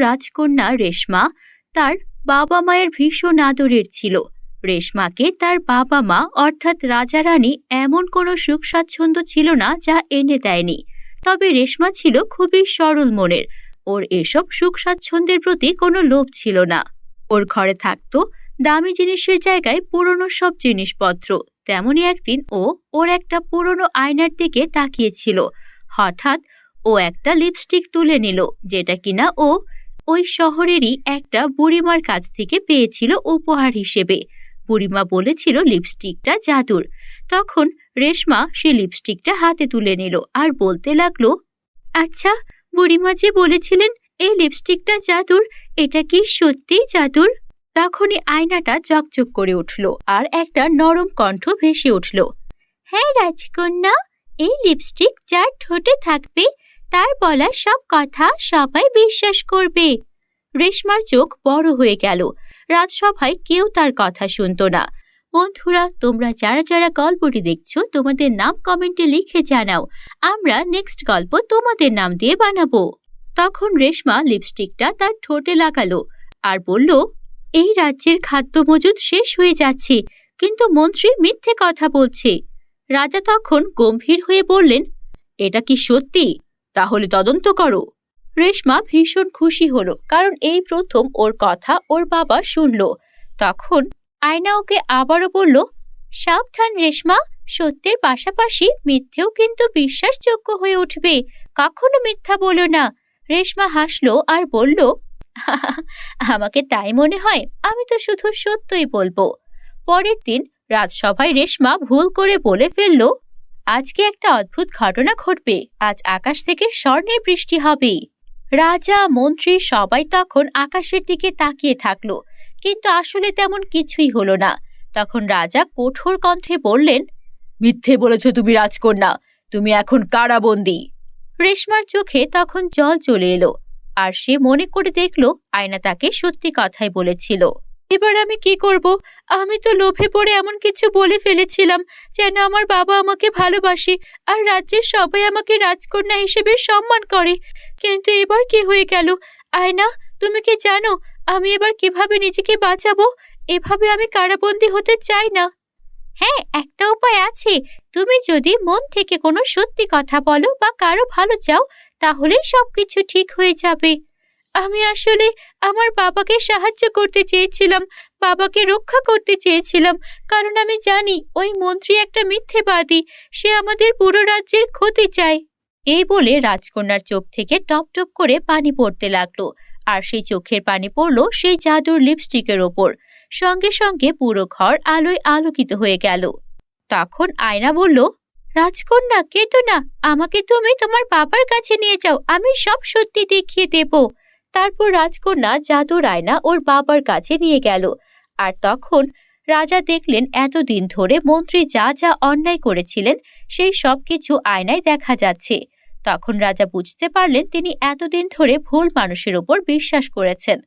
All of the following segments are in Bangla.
রাজকন্যা রেশমা তার বাবা মায়ের ভীষণ আদরের ছিল। রেশমাকে তার বাবা মা অর্থাৎ রাজা রানী এমন কোনো সুখ স্বাচ্ছন্দ্য ছিল না যা এনে দেয়নি। তবে রেশমা ছিল খুবই সরল মনের। ওর এসব সুখ স্বাচ্ছন্দ্যের প্রতি কোনো লোভ ছিল না। ওর ঘরে থাকতো দামি জিনিসের জায়গায় পুরনো সব জিনিসপত্র। তেমনি একদিন ওর একটা পুরনো আয়নার দিকে তাকিয়েছিল। হঠাৎ ও একটা লিপস্টিক তুলে নিল, যেটা কিনা ওই শহরেরই একটা বুড়িমার কাছ থেকে পেয়েছিল উপহার হিসেবে। বুড়িমা বলেছিল লিপস্টিকটা জাদুর। তখন রেশমা সে লিপস্টিকটা হাতে তুলে নিল আর বলতে লাগলো, আচ্ছা, বুড়িমা যে বলেছিলেন এই লিপস্টিকটা জাদুর, এটা কি সত্যিই জাদুর? তখনই আয়নাটা চকচক করে উঠল আর একটা নরম কণ্ঠ ভেসে উঠল, হ্যাঁ রাজকন্যা, এই লিপস্টিক যার ঠোঁটে থাকবে তার বলা সব কথা সবাই বিশ্বাস করবে। রেশমার চোখ বড় হয়ে গেল। রাজসভায় কেউ তার কথা শুনতো না। বন্ধুরা, তোমরা যারা যারা গল্পটি দেখছো তোমাদের নাম কমেন্টে লিখে জানাও। আমরা নেক্সট গল্প তোমাদের নাম দিয়ে বানাবো। তখন রেশমা লিপস্টিকটা তার ঠোঁটে লাগালো আর বলল, এই রাজ্যের খাদ্য মজুদ শেষ হয়ে যাচ্ছে, কিন্তু মন্ত্রী মিথ্যে কথা বলছে। রাজা তখন গম্ভীর হয়ে বললেন, এটা কি সত্যি? তাহলে তদন্ত করো। রেশমা ভীষণ খুশি হলো, কারণ এই প্রথম ওর কথা ওর বাবা শুনল। তখন আয়না ওকে আবারও বলল, সাবধান রেশমা, সত্যের পাশাপাশি মিথ্যেও কিন্তু বিশ্বাসযোগ্য হয়ে উঠবে। কখনো মিথ্যা বলো না। রেশমা হাসলো আর বলল, আমাকে তাই মনে হয়? আমি তো শুধু সত্যই বলবো। পরের দিন রাজসভায় রেশমা ভুল করে বলে ফেলল, আজকে একটা অদ্ভুত ঘটনা ঘটবে। আজ আকাশ থেকে স্বর্ণের বৃষ্টি হবে। রাজা, মন্ত্রী সবাই তখন আকাশের দিকে তাকিয়ে থাকলো, কিন্তু আসলে তেমন কিছুই হলো না। তখন রাজা কঠোর কণ্ঠে বললেন, মিথ্যে বলেছ তুমি রাজকন্যা, তুমি এখন কারাবন্দী। রেশমার চোখে তখন জল চলে এলো আর সে মনে করে দেখলো আয়না তাকে সত্যি কথাই বলেছিল। এবার আমি কি করব? আমি তো লোভে পড়ে এমন কিছু বলে ফেলেছিলাম যেন আমার বাবা আমাকে ভালোবাসে আর রাজ্যের সবাই আমাকে রাজকন্যা হিসেবে সম্মান করে। কিন্তু এবার কি হয়ে গেল? আয়না, তুমি কি জানো আমি এবার কিভাবে নিজেকে বাঁচাবো? এভাবে আমি কারাবন্দী হতে চাই না। হ্যাঁ, একটা উপায় আছে। তুমি যদি মন থেকে কোনো সত্যি কথা বলো বা কারো ভালো চাও, তাহলে সবকিছু ঠিক হয়ে যাবে। আমি আসলে আমার বাবাকে সাহায্য করতে চেয়েছিলাম, বাবাকে রক্ষা করতে চেয়েছিলাম, কারণ আমি জানি ওই মন্ত্রী একটা মিথ্যেবাদী। সে আমাদের পুরো রাজ্যের ক্ষতি চায়। এই বলে রাজকন্যার চোখ থেকে টপ টপ করে পানি পড়তে লাগলো, আর সেই চোখের পানি পড়লো সেই জাদুর লিপস্টিকের ওপর। সঙ্গে সঙ্গে পুরো ঘর আলোয় আলোকিত হয়ে গেল। তখন আয়না বলল, রাজকন্যা, কেঁদো না, আমাকে তুমি তোমার বাবার কাছে নিয়ে যাও, আমি সব সত্যি দেখিয়ে দেব। তারপর রাজকন্যা জাদুর আয়না ওর বাবার কাছে নিয়ে গেল। আর তখন রাজা দেখলেন এতদিন ধরে মন্ত্রী যা যা অন্যায় করেছিলেন সেই সব কিছু আয়নায় দেখা যাচ্ছে। তখন রাজা বুঝতে পারলেন তিনি এতদিন ধরে ভুল মানুষের ওপর বিশ্বাস করেছেন।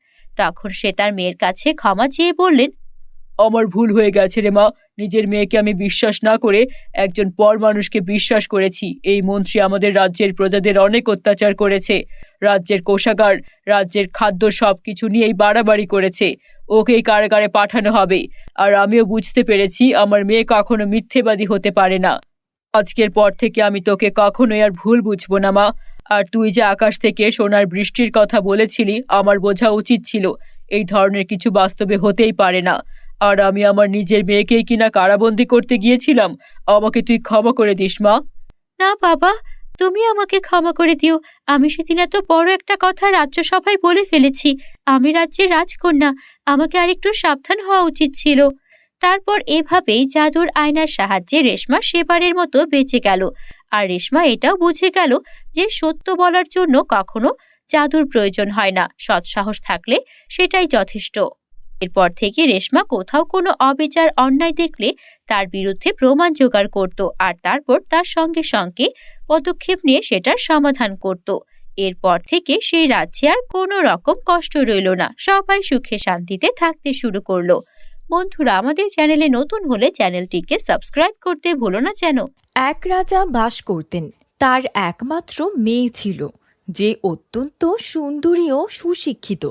তখন সে তার মেয়ের কাছে ক্ষমা চেয়ে বললেন, আমার ভুল হয়ে গেছে রে মা, নিজের মেয়েকে আমি বিশ্বাস না করে একজন পর মানুষকে বিশ্বাস করেছি। এই মন্ত্রী আমাদের রাজ্যের প্রজাদের অনেক অত্যাচার করেছে। রাজ্যের কোষাগার, রাজ্যের খাদ্য সবকিছু নিয়েই বাড়াবাড়ি করেছে। ওকেই কারাগারে পাঠানো হবে। আর আমিও বুঝতে পেরেছি আমার মেয়ে কখনো মিথ্যেবাদী হতে পারে না। আজকের পর থেকে আমি তোকে কখনোই আর ভুল বুঝবো না মা। আর তুই যে আকাশ থেকে সোনার বৃষ্টির কথা বলেছিলি, আমার বোঝা উচিত ছিল এই ধরনের কিছু বাস্তবে হতেই পারে না। আর আমি আমার নিজের মেয়েকেই কিনা কারাবন্দী করতে গিয়েছিলাম। আমাকে তুই ক্ষমা করে দিস মা। না বাবা, তুমি আমাকে ক্ষমা করে দিও। আমি সেদিন এত বড় একটা কথা রাজ্যসভায় বলে ফেলেছি। আমি রাজ্যের রাজকন্যা, আমাকে আরেকটু সাবধান হওয়া উচিত ছিল। তারপর এভাবেই জাদুর আয়নার সাহায্যে রেশমা সেবারের মতো বেঁচে গেল। আর রেশমা এটাও বুঝে গেল যে সত্য বলার জন্য কখনো জাদুর প্রয়োজন হয় না, সৎসাহস থাকলে সেটাই যথেষ্ট। এরপর থেকে রেশমা কোথাও কোনো অবিচার অন্যায় দেখলে তার বিরুদ্ধে প্রমাণ জোগাড় করত, আর তারপর তার সঙ্গে সঙ্গে পদক্ষেপ নিয়ে সেটার সমাধান করত। এরপর থেকে সেই রাজ্যে আর কোনো রকম কষ্ট রইল না, সবাই সুখে শান্তিতে থাকতে শুরু করলো। বন্ধুরা, আমাদের চ্যানেলে নতুন হলে চ্যানেলটিকে সাবস্ক্রাইব করতে ভুলো না যেন। এক রাজা বাস করতেন। তার একমাত্র মেয়ে ছিল, যে অত্যন্ত সুন্দরী ও সুশিক্ষিত।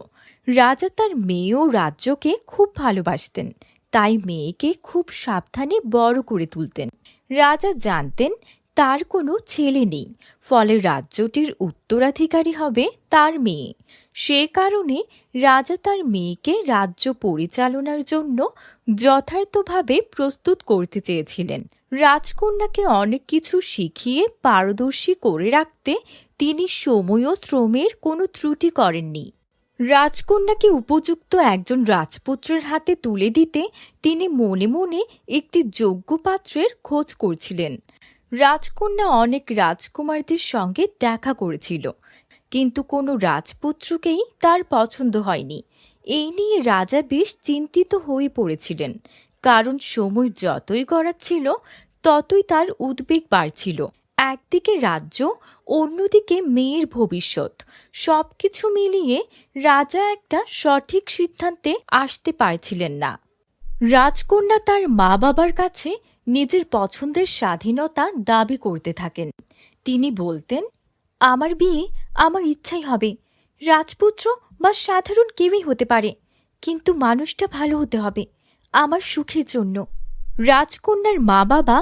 রাজা তার মেয়ে ও রাজ্যকে খুব ভালোবাসতেন, তাই মেয়েকে খুব সাবধানে বড় করে তুলতেন। রাজা জানতেন তার কোনো ছেলে নেই, ফলে রাজ্যটির উত্তরাধিকারী হবে তার মেয়ে। সে কারণে রাজা তার মেয়েকে রাজ্য পরিচালনার জন্য যথার্থভাবে প্রস্তুত করতে চেয়েছিলেন। রাজকন্যাকে অনেক কিছু শিখিয়ে পারদর্শী করে রাখতে তিনি সময় ও শ্রমের কোনো ত্রুটি করেননি। রাজকন্যাকে উপযুক্ত একজন রাজপুত্রের হাতে তুলে দিতে তিনি মনে মনে একটি যোগ্য পাত্রের খোঁজ করছিলেন। রাজকন্যা অনেক রাজকুমারদের সঙ্গে দেখা করেছিল, কিন্তু কোনো রাজপুত্রকেই তার পছন্দ হয়নি। এই নিয়ে রাজা বেশ চিন্তিত হয়ে পড়েছিলেন, কারণ সময় যতই গড়াচ্ছিল ততই তার উদ্বেগ বাড়ছিল। একদিকে রাজ্য, অন্যদিকে মেয়ের ভবিষ্যৎ, সবকিছু মিলিয়ে রাজা একটা সঠিক সিদ্ধান্তে আসতে পারছিলেন না। রাজকন্যা তার মা বাবার কাছে নিজের পছন্দের স্বাধীনতা দাবি করতে থাকেন। তিনি বলতেন, আমার বিয়ে আমার ইচ্ছাই হবে, রাজপুত্র বা সাধারণ কেউই হতে পারে, কিন্তু মানুষটা ভালো হতে হবে আমার সুখের জন্য। রাজকন্যার মা বাবা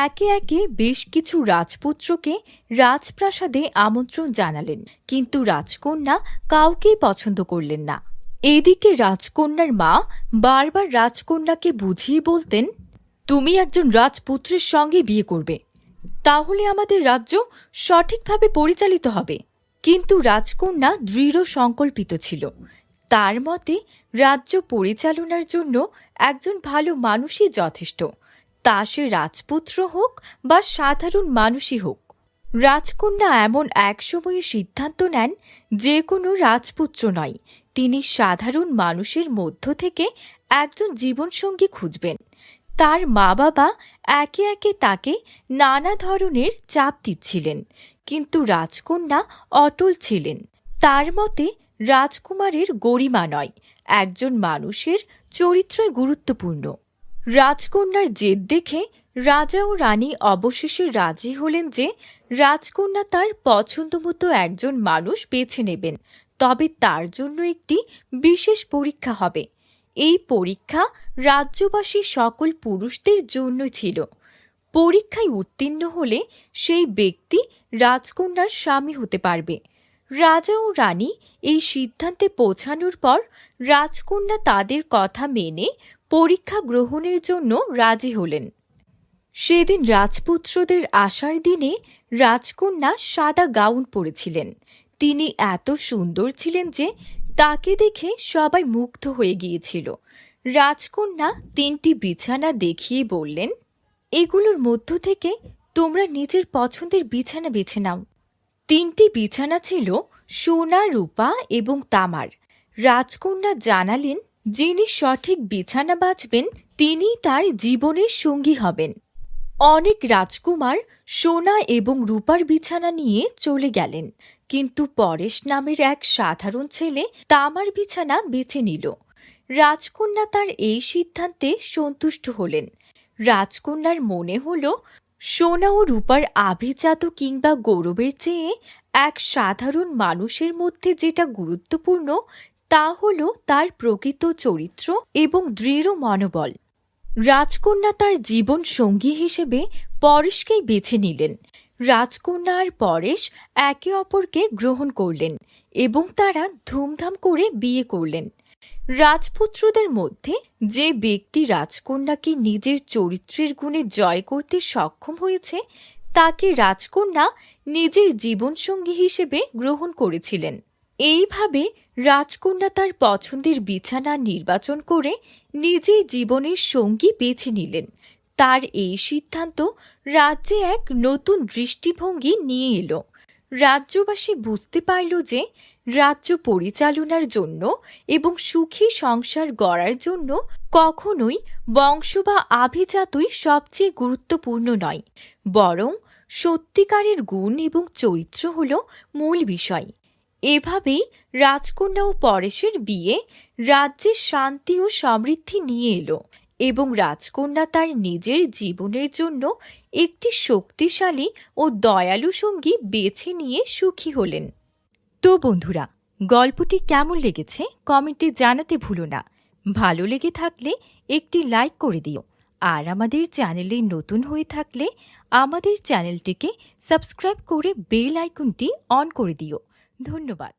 একে একে বেশ কিছু রাজপুত্রকে রাজপ্রাসাদে আমন্ত্রণ জানালেন, কিন্তু রাজকন্যা কাউকেই পছন্দ করলেন না। এদিকে রাজকন্যার মা বারবার রাজকন্যাকে বুঝিয়ে বলতেন, তুমি একজন রাজপুত্রের সঙ্গে বিয়ে করবে, তাহলে আমাদের রাজ্য সঠিকভাবে পরিচালিত হবে। কিন্তু রাজকন্যা দৃঢ় সংকল্পিত ছিল। তার মতে রাজ্য পরিচালনার জন্য একজন ভালো মানুষই যথেষ্ট, তা সে রাজপুত্র হোক বা সাধারণ মানুষই হোক। রাজকন্যা এমন এক সময়ে সিদ্ধান্ত নেন, যে কোনো রাজপুত্র নয়, তিনি সাধারণ মানুষের মধ্য থেকে একজন জীবনসঙ্গী খুঁজবেন। তার মা বাবা একে একে তাকে নানা ধরনের চাপ দিচ্ছিলেন, কিন্তু রাজকন্যা অটল ছিলেন। তার মতে রাজকুমারের গরিমা নয়, একজন মানুষের চরিত্রই গুরুত্বপূর্ণ। রাজকন্যার জেদ দেখে রাজা ও রানী অবশেষে রাজি হলেন যে রাজকন্যা তার পছন্দমতো একজন মানুষ বেছে নেবেন, তবে তার জন্য একটি বিশেষ পরীক্ষা হবে। এই পরীক্ষা রাজ্যবাসী সকল পুরুষদের জন্য ছিল। পরীক্ষায় উত্তীর্ণ হলে সেই ব্যক্তি রাজকন্যার স্বামী হতে পারবে। রাজা ও রানী এই সিদ্ধান্তে পৌঁছানোর পর রাজকন্যা তাদের কথা মেনে পরীক্ষা গ্রহণের জন্য রাজি হলেন। সেদিন রাজপুত্রদের আসার দিনে রাজকন্যা সাদা গাউন পরেছিলেন। তিনি এত সুন্দর ছিলেন যে তাকে দেখে সবাই মুগ্ধ হয়ে গিয়েছিল। রাজকন্যা 3টি বিছানা দেখিয়ে বললেন, এগুলোর মধ্য থেকে তোমরা নিজের পছন্দের বিছানা বেছে নাও। 3টি বিছানা ছিল সোনা, রূপা এবং তামার। রাজকন্যা জানালেন, যিনি সঠিক বিছানা বাছবেন তিনিই তার জীবনের সঙ্গী হবেন। অনেক রাজকুমার সোনা এবং রূপার বিছানা নিয়ে চলে গেলেন, কিন্তু পরেশ নামের এক সাধারণ ছেলে তামার বিছানা বেছে নিল। রাজকন্যা তার এই সিদ্ধান্তে সন্তুষ্ট হলেন। রাজকন্যার মনে হল, সোনা ও রূপার আভিজাত কিংবা গৌরবের চেয়ে এক সাধারণ মানুষের মধ্যে যেটা গুরুত্বপূর্ণ তা হল তার প্রকৃত চরিত্র এবং দৃঢ় মনোবল। রাজকন্যা তার জীবন সঙ্গী হিসেবে পরেশকেই বেছে নিলেন। রাজকন্যা আর পরেশ একে অপরকে গ্রহণ করলেন এবং তারা ধুমধাম করে বিয়ে করলেন। রাজপুত্রদের মধ্যে যে ব্যক্তি রাজকন্যাকে নিজের চরিত্রের গুণে জয় করতে সক্ষম হয়েছে তাকে রাজকন্যা নিজের জীবনসঙ্গী হিসেবে গ্রহণ করেছিলেন। এইভাবে রাজকন্যা তার পছন্দের বিছানা নির্বাচন করে নিজের জীবনের সঙ্গী বেছে নিলেন। তার এই সিদ্ধান্ত রাজ্যে এক নতুন দৃষ্টিভঙ্গি নিয়ে এলো। রাজ্যবাসী বুঝতে পারল যে রাজ্য পরিচালনার জন্য এবং সুখী সংসার গড়ার জন্য কখনোই বংশ বা আভিজাতই সবচেয়ে গুরুত্বপূর্ণ নয়, বরং সত্যিকারের গুণ এবং চরিত্র হল মূল বিষয়। এভাবেই রাজকন্যা ও পরেশের বিয়ে রাজ্যে শান্তি ও সমৃদ্ধি নিয়ে এলো এবং রাজকন্যা তার নিজের জীবনের জন্য একটি শক্তিশালী ও দয়ালু সঙ্গী বেছে নিয়ে সুখী হলেন। তো বন্ধুরা, গল্পটি কেমন লেগেছে কমেন্টে জানাতে ভুলো না। ভালো লেগে থাকলে একটি লাইক করে দিও। আর আমাদের চ্যানেলে নতুন হয়ে থাকলে আমাদের চ্যানেলটিকে সাবস্ক্রাইব করে বেল আইকনটি অন করে দিও। ধন্যবাদ।